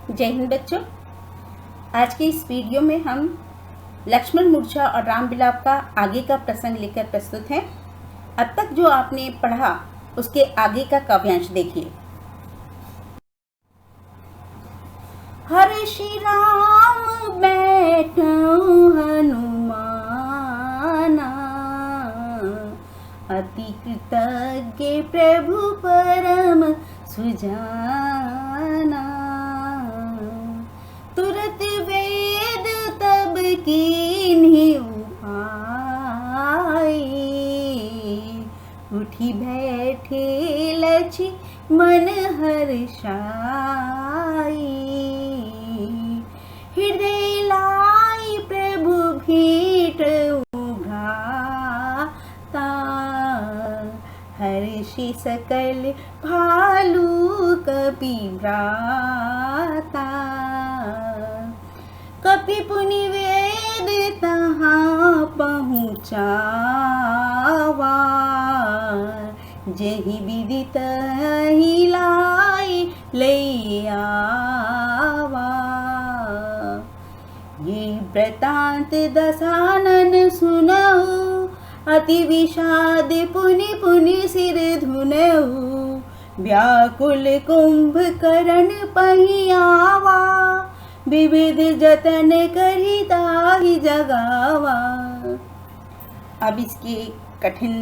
जय हिंद बच्चों। आज के इस वीडियो में हम लक्ष्मण मूर्छा और राम विलाप का आगे का प्रसंग लेकर प्रस्तुत हैं। अब तक जो आपने पढ़ा उसके आगे का काव्यांश देखिए। हर श्री राम बैठो हनुमाना, अति कृतज्ञ प्रभु परम सुजाना। तुरत वेद तब कीन्ही उपाय, उठी बैठे लक्ष्मण हर्षाई। हृदय लाई प्रभु भेंट उभ्राता, हर्षि सकल भालू कपि भ्राता। कपि पुनि वेद तहाँ पहुँचावा, जहि विधि तहि लाई ले आवा। ये वृतांत दशानन सुनऊ, अति विषाद पुनि पुनि सिर धुनऊ। व्याकुल कुंभकर्ण पहि आवा, विविध जतन करि ताहि जगावा। अब इसके कठिन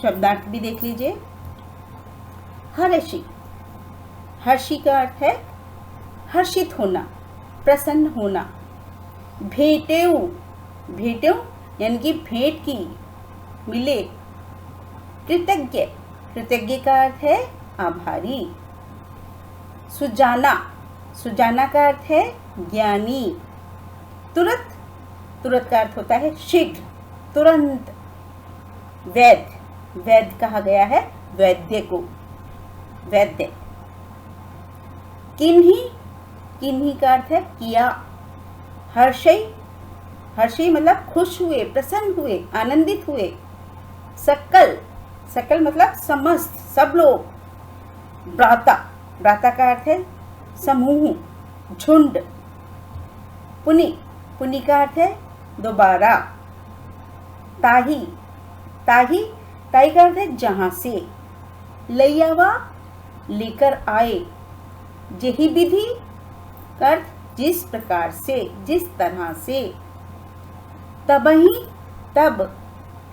शब्दार्थ भी देख लीजिए। हर्षि, हर्षि का अर्थ है हर्षित होना, प्रसन्न होना। भेटेऊ, भेटेऊ यानी कि भेंट की, मिले। कृतज्ञ, कृतज्ञ का अर्थ है आभारी। सुजाना, सुजाना का अर्थ है ज्ञानी। तुरत, तुरत का अर्थ होता है शीघ्र, तुरंत। वैद्य, वैद्य कहा गया है वैद्य को, वैद्य। किन्ही, किन्ही का अर्थ है किया। हर्षई, हर्षई मतलब खुश हुए, प्रसन्न हुए, आनंदित हुए। सकल, सकल मतलब समस्त, सब लोग। भ्राता, भ्राता का अर्थ है समूह, झुंड। पुनि, पुनि का अर्थ है दोबारा। ताही, ताही, ताही का अर्थ है जहां से। लैयावा लेकर आए। जेहि विधि का अर्थ जिस प्रकार से, जिस तरह से। तबहि, तब।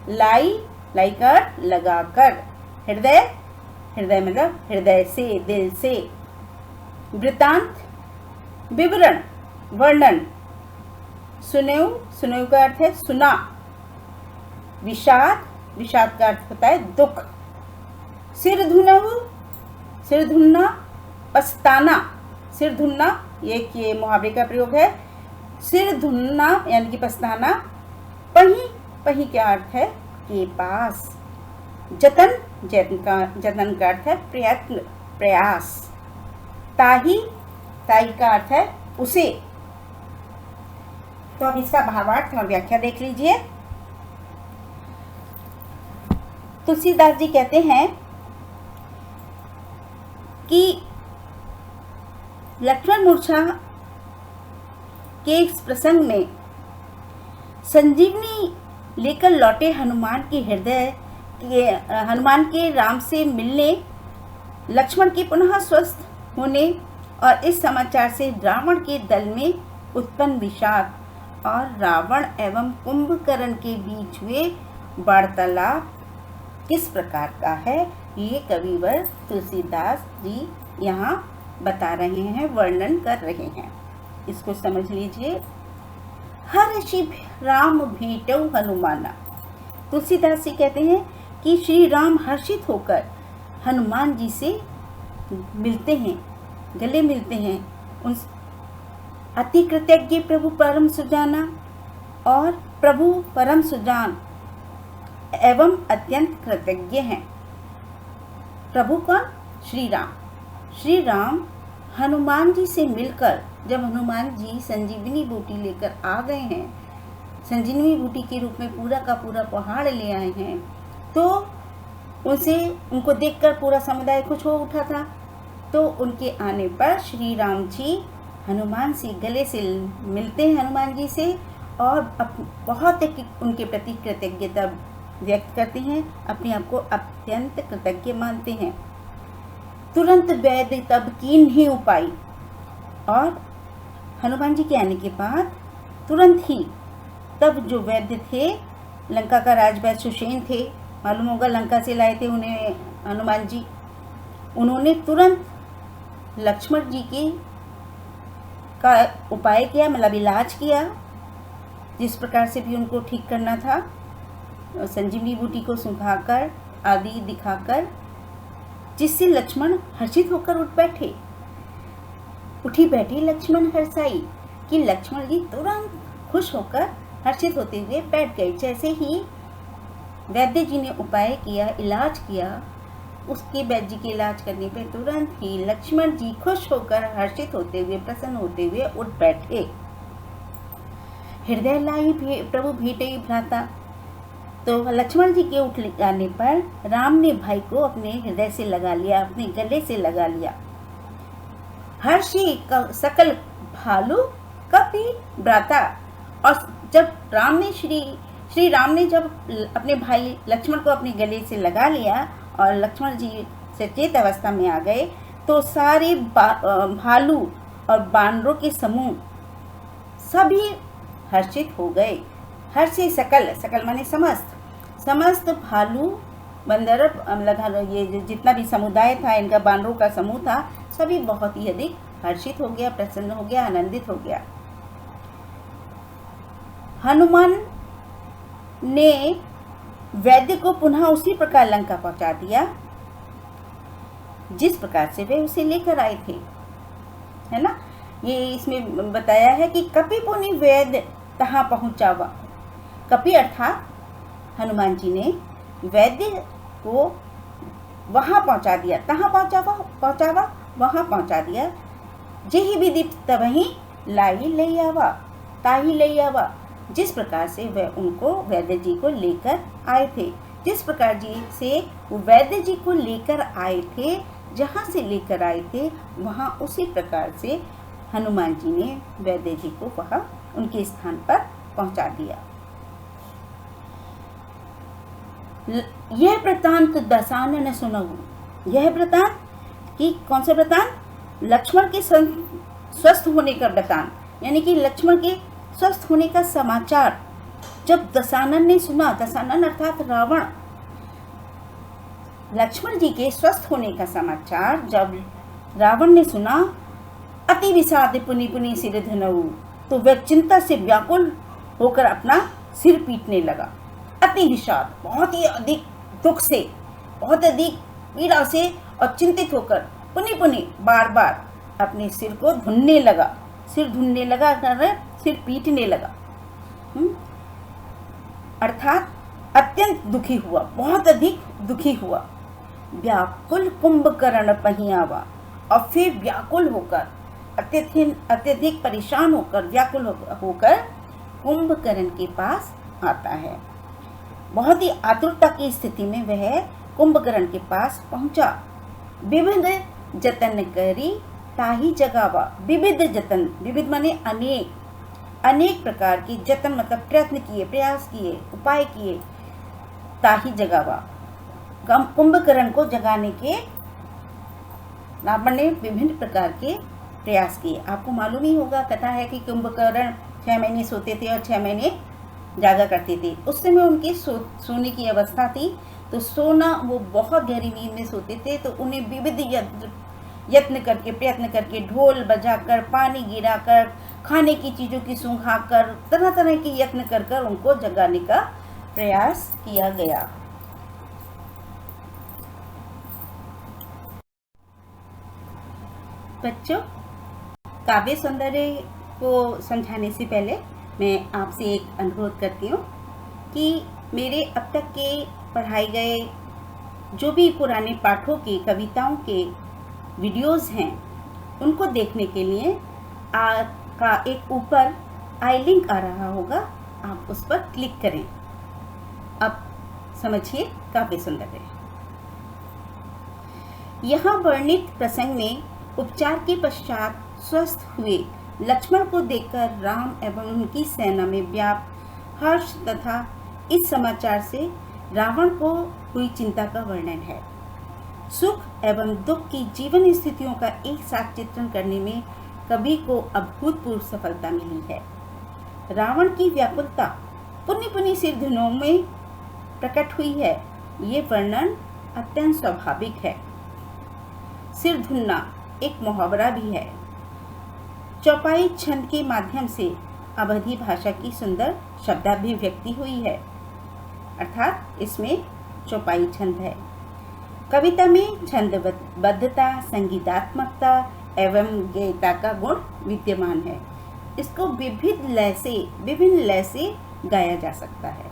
लाई, लाई का अर्थ लगाकर। हृदय, हृदय मतलब हृदय से, दिल से। वृतांत विवरण, वर्णन। सुनेऊ, सुनेऊ का अर्थ है सुना। विषाद, विषाद का अर्थ होता है दुख। सिर धुनऊ, सिर धुनना, पछताना। सिर धुनना ये मुहावरे का प्रयोग है। सिर धुनना यानी कि पछताना। पही, पही क्या अर्थ है के पास। जतन, जतन का अर्थ है प्रयत्न, प्रयास। ताही, ताही का अर्थ है उसे। तो अब इसका भावार्थ और व्याख्या देख लीजिए। तुलसीदास जी कहते हैं कि लक्ष्मण मूर्छा के इस प्रसंग में संजीवनी लेकर लौटे हनुमान के हृदय के, हनुमान के राम से मिलने, लक्ष्मण के पुनः स्वस्थ होने और इस समाचार से रावण के दल में उत्पन्न विषाद और रावण एवं कुंभकर्ण के बीच हुए वार्तालाप किस प्रकार का है, ये कविवर तुलसीदास जी यहाँ बता रहे हैं, वर्णन कर रहे हैं। इसको समझ लीजिए। हर्षि राम भेंटौ हनुमाना। तुलसीदास जी कहते हैं कि श्री राम हर्षित होकर हनुमान जी से मिलते हैं, गले मिलते हैं। उन अति कृतज्ञ प्रभु परम सुजाना, और प्रभु परम सुजान एवं अत्यंत कृतज्ञ हैं। प्रभु कौन? श्री राम। श्री राम हनुमान जी से मिलकर, जब हनुमान जी संजीवनी बूटी लेकर आ गए हैं, संजीवनी बूटी के रूप में पूरा का पूरा पहाड़ ले आए हैं, तो उनको देखकर पूरा समुदाय खुश हो उठा था। तो उनके आने पर श्री राम जी हनुमान से गले से मिलते हैं हनुमान जी से और बहुत उनके प्रति कृतज्ञता व्यक्त करते हैं, अपने आप को अत्यंत कृतज्ञ मानते हैं। तुरंत वैद्य तब कीन ही उपाय, और हनुमान जी के आने के बाद तुरंत ही तब जो वैद्य थे, लंका का राजवैद्य सुषेण थे, मालूम होगा लंका से लाए थे उन्हें हनुमान जी, उन्होंने तुरंत लक्ष्मण जी के का उपाय किया, मतलब इलाज किया, जिस प्रकार से भी उनको ठीक करना था, संजीवनी बूटी को सुखाकर आदि दिखाकर, जिससे लक्ष्मण हर्षित होकर उठी बैठे लक्ष्मण हर्षाई, कि लक्ष्मण जी तुरंत खुश होकर हर्षित होते हुए बैठ गए। जैसे ही वैद्य जी ने उपाय किया, इलाज किया, उसके वैद्य जी के इलाज करने पर तुरंत ही लक्ष्मण जी खुश होकर हर्षित होते हुए, प्रसन्न होते हुए उठ बैठे। हृदय लाई प्रभु भेटे भ्राता, तो लक्ष्मण जी के उठ जाने पर राम ने भाई को अपने हृदय से लगा लिया, अपने गले से लगा लिया। हर्षी सकल भालू कपि भ्राता, और जब श्री राम ने जब अपने भाई लक्ष्मण को अपने गले से लगा लिया और लक्ष्मण जी सचेत अवस्था में आ गए, तो सारे भालू और बानरों के समूह सभी हर्षित हो गए। हर्षी सकल माने समस्त भालू बंदर, ये जितना भी समुदाय था इनका, बानरों का समूह था, सभी बहुत ही अधिक हर्षित हो गया, प्रसन्न हो गया, आनंदित हो गया। हनुमान ने वैद्य को पुनः उसी प्रकार लंका पहुंचा दिया जिस प्रकार से वे उसे लेकर आए थे, है ना। ये इसमें बताया है कि कपि पुनि वैद्य तहाँ पहुंचावा। कपि अर्थात हनुमान जी ने वैद्य को वहां पहुंचा दिया, तहाँ पहुंचावा वहां पहुंचा दिया। जेहि विधि तबहि लाई ले आवा, ताही ले आवा, जिस प्रकार से वह उनको वैद्य जी को लेकर आए थे, जिस प्रकार जी से वो वैद्य जी को लेकर आए थे, जहाँ से लेकर आए थे वहाँ उसी प्रकार से हनुमान जी ने वैद्य जी को वहाँ उनके स्थान पर पहुँचा दिया। यह वृतांत दशानन सुनहु। यह वृतांत कि कौन सा वृतांत? लक्ष्मण के स्वस्थ होने का वृतांत, यानी कि लक्ष्मण के स्वस्थ होने का समाचार जब दशानन ने सुना, दशानन अर्थात रावण, लक्ष्मण जी के स्वस्थ होने का समाचार जब रावण ने सुना, अति विषाद पुनि पुनि सिर धनऊ, तो वह चिंता से व्याकुल होकर अपना सिर पीटने लगा। अति विषाद, बहुत ही अधिक दुख से, बहुत अधिक पीड़ा से और चिंतित होकर पुनि पुनि बार बार अपने सिर को धुनने लगा, सिर पीटने लगा। अर्थात अत्यंत दुखी हुआ, बहुत अधिक दुखी हुआ। व्याकुल कुंभकर्ण पहियावा, और फिर व्याकुल होकर, अत्यधिक परेशान होकर, व्याकुल होकर कुंभकर्ण के पास आता है। बहुत ही आतुरता की स्थिति में वह कुंभकर्ण के पास पहुंचा। विविध जतन करी ताही जगावा। विविध जतन, विविध माने अनेक प्रकार की, जतन मतलब प्रयत्न किए, प्रयास किए, उपाय किए, ताही जगावा, कुंभकर्ण को जगाने के रावण ने विभिन्न प्रकार के प्रयास किए। आपको मालूम ही होगा, कथा है कि कुंभकर्ण 6 महीने सोते थे और 6 महीने जागा करते थे। उस समय उनकी सोने की अवस्था थी, तो सोना, वो बहुत गहरी नींद में सोते थे, तो उन्हें विविध यत्न करके, प्रयत्न करके, ढोल बजाकर, पानी गिराकर, खाने की चीज़ों की सूंघाकर, तरह तरह के यत्न कर कर उनको जगाने का प्रयास किया गया। बच्चों, काव्य सौंदर्य को समझाने से पहले मैं आपसे एक अनुरोध करती हूँ कि मेरे अब तक के पढ़ाए गए जो भी पुराने पाठों के, कविताओं के वीडियोस हैं, उनको देखने के लिए आपका एक ऊपर आई लिंक आ रहा होगा, आप उस पर क्लिक करें। अब समझिए काव्य सौंदर्य। यहाँ वर्णित प्रसंग में उपचार के पश्चात स्वस्थ हुए लक्ष्मण को देखकर राम एवं उनकी सेना में व्याप्त हर्ष तथा इस समाचार से रावण को हुई चिंता का वर्णन है। सुख एवं दुख की जीवन स्थितियों का एक साथ चित्रण करने में कवि को अभूतपूर्व सफलता मिली है। रावण की व्याकुलता पुनि पुनि सिरधुनों में प्रकट हुई है। ये वर्णन अत्यंत स्वाभाविक है। सिरधुन्ना एक मुहावरा भी है। चौपाई छंद के माध्यम से अवधी भाषा की सुंदर शब्दाभिव्यक्ति हुई है, अर्थात इसमें चौपाई छंद है। कविता में छंदबद्धता, संगीतात्मकता एवं गेयता का गुण विद्यमान है। इसको विभिन्न लय से गाया जा सकता है।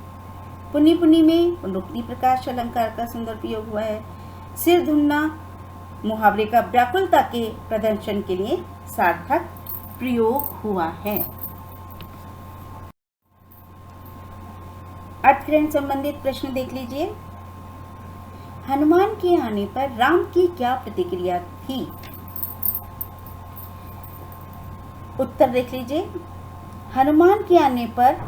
पुनि पुनि में पुनरुक्ति प्रकाश अलंकार का सुंदर प्रयोग हुआ है। सिरधुन्ना मुहावरे का व्याकुलता के प्रदर्शन के लिए सार्थक प्रयोग हुआ है। अर्थग्रहण संबंधित प्रश्न देख लीजिए। हनुमान के आने पर राम की क्या प्रतिक्रिया थी? उत्तर देख लीजिए। हनुमान के आने पर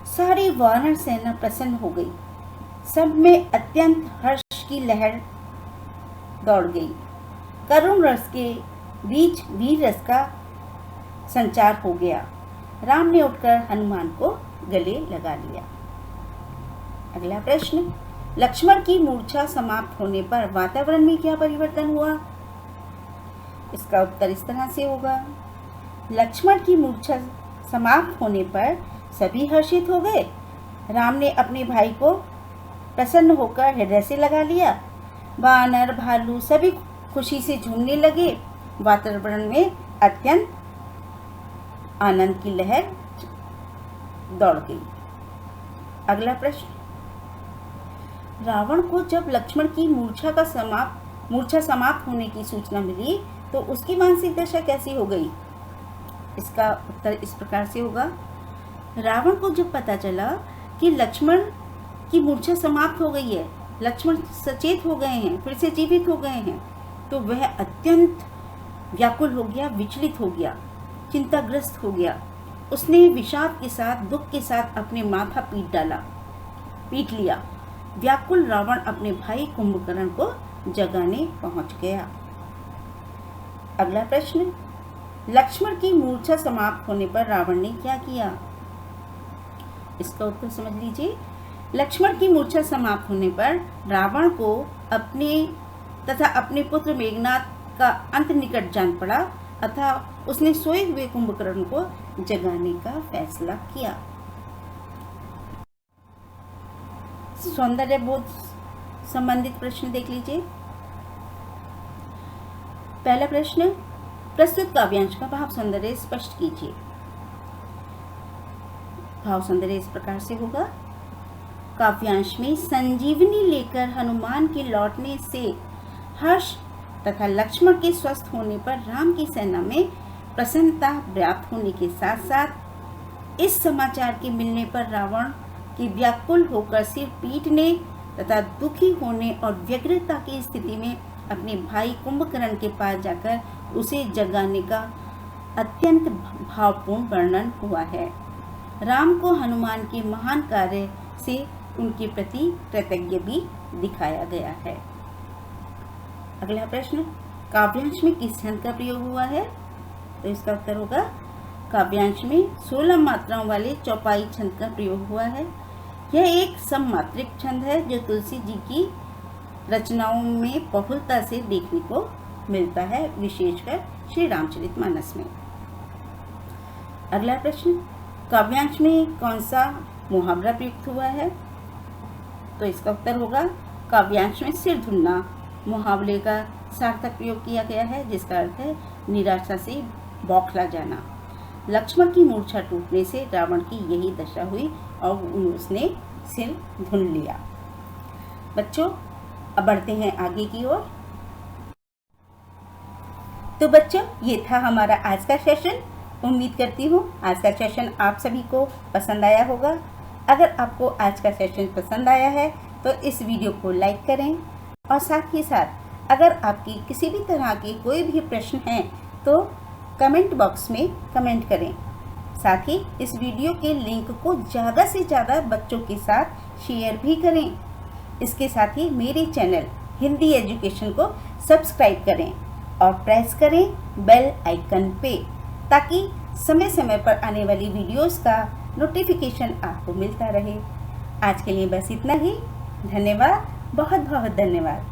सारी वानर सेना प्रसन्न हो गई। सब में अत्यंत हर्ष की लहर दौड़ गई। करुण रस के बीच वीर रस का संचार हो गया। राम ने उठकर हनुमान को गले लगा लिया। अगला प्रश्न, लक्ष्मण की मूर्छा समाप्त होने पर वातावरण में क्या परिवर्तन हुआ? इसका उत्तर इस तरह से होगा। लक्ष्मण की मूर्छा समाप्त होने पर सभी हर्षित हो गए। राम ने अपने भाई को प्रसन्न होकर हृदय से लगा लिया। वानर, भालू सभी खुशी से झूमने लगे। वातावरण में अत्यंत आनंद की लहर दौड़ गई। अगला प्रश्न, रावण को जब लक्ष्मण की मूर्छा समाप्त होने की सूचना मिली तो उसकी मानसिक दशा कैसी हो गई? इसका उत्तर इस प्रकार से होगा। रावण को जब पता चला कि लक्ष्मण की मूर्छा समाप्त हो गई है, लक्ष्मण सचेत हो गए हैं, फिर से जीवित हो गए हैं, तो वह अत्यंत व्याकुल हो गया, विचलित हो गया, चिंताग्रस्त हो गया। उसने विषाद के साथ, दुख के साथ अपने माथा पीट लिया। व्याकुल रावण अपने भाई कुंभकर्ण को जगाने पहुंच गया। अगला प्रश्न, लक्ष्मण की मूर्छा समाप्त होने पर रावण ने क्या किया? इसका उत्तर समझ लीजिए। लक्ष्मण की मूर्छा समाप्त होने पर रावण को अपने पुत्र मेघनाद का अंत निकट जान पड़ा अतः उसने सोए हुए कुंभकर्ण को जगाने का फैसला किया। सौंदर्य बोध संबंधित प्रश्न देख लीजिए। पहला प्रश्न, प्रस्तुत काव्यांश का भाव सौंदर्य स्पष्ट कीजिए। भाव सौंदर्य इस प्रकार से होगा। काव्यांश में संजीवनी लेकर हनुमान के लौटने से हर्ष तथा लक्ष्मण के स्वस्थ होने पर राम की सेना में प्रसन्नता व्याप्त होने के साथ साथ इस समाचार के मिलने पर रावण की व्याकुल होकर सिर पीटने तथा दुखी होने और व्यग्रता की स्थिति में अपने भाई कुंभकर्ण के पास जाकर उसे जगाने का अत्यंत भावपूर्ण वर्णन हुआ है। राम को हनुमान के महान कार्य से उनके प्रति कृतज्ञ भी दिखाया गया है। अगला प्रश्न, काव्यांश में किस छंद का प्रयोग हुआ है? तो इसका उत्तर होगा काव्यांश में 16 मात्राओं वाले चौपाई छंद का प्रयोग हुआ है। यह एक सममात्रिक छंद है जो तुलसी जी की रचनाओं में बहुलता से देखने को मिलता है, विशेषकर श्री रामचरितमानस में। अगला प्रश्न, काव्यांश में कौन सा मुहावरा प्रयुक्त हुआ है? तो इसका उत्तर होगा काव्यांश में सिरधुन्ना मुहावरे का सार्थक प्रयोग किया गया है, जिसका अर्थ है निराशा से बौखला जाना। लक्ष्मण की मूर्छा टूटने से रावण की यही दशा हुई और उसने सिर धुन लिया। बच्चों, अब बढ़ते हैं आगे की ओर। तो बच्चों, ये था हमारा आज का सेशन। उम्मीद करती हूँ आज का सेशन आप सभी को पसंद आया होगा। अगर आपको आज का सेशन पसंद आया है तो इस वीडियो को लाइक करें और साथ ही साथ अगर आपकी किसी भी तरह के कोई भी प्रश्न हैं तो कमेंट बॉक्स में कमेंट करें। साथ ही इस वीडियो के लिंक को ज़्यादा से ज़्यादा बच्चों के साथ शेयर भी करें। इसके साथ ही मेरे चैनल हिंदी एजुकेशन को सब्सक्राइब करें और प्रेस करें बेल आइकन पे, ताकि समय समय पर आने वाली वीडियोस का नोटिफिकेशन आपको मिलता रहे। आज के लिए बस इतना ही। धन्यवाद, बहुत बहुत धन्यवाद।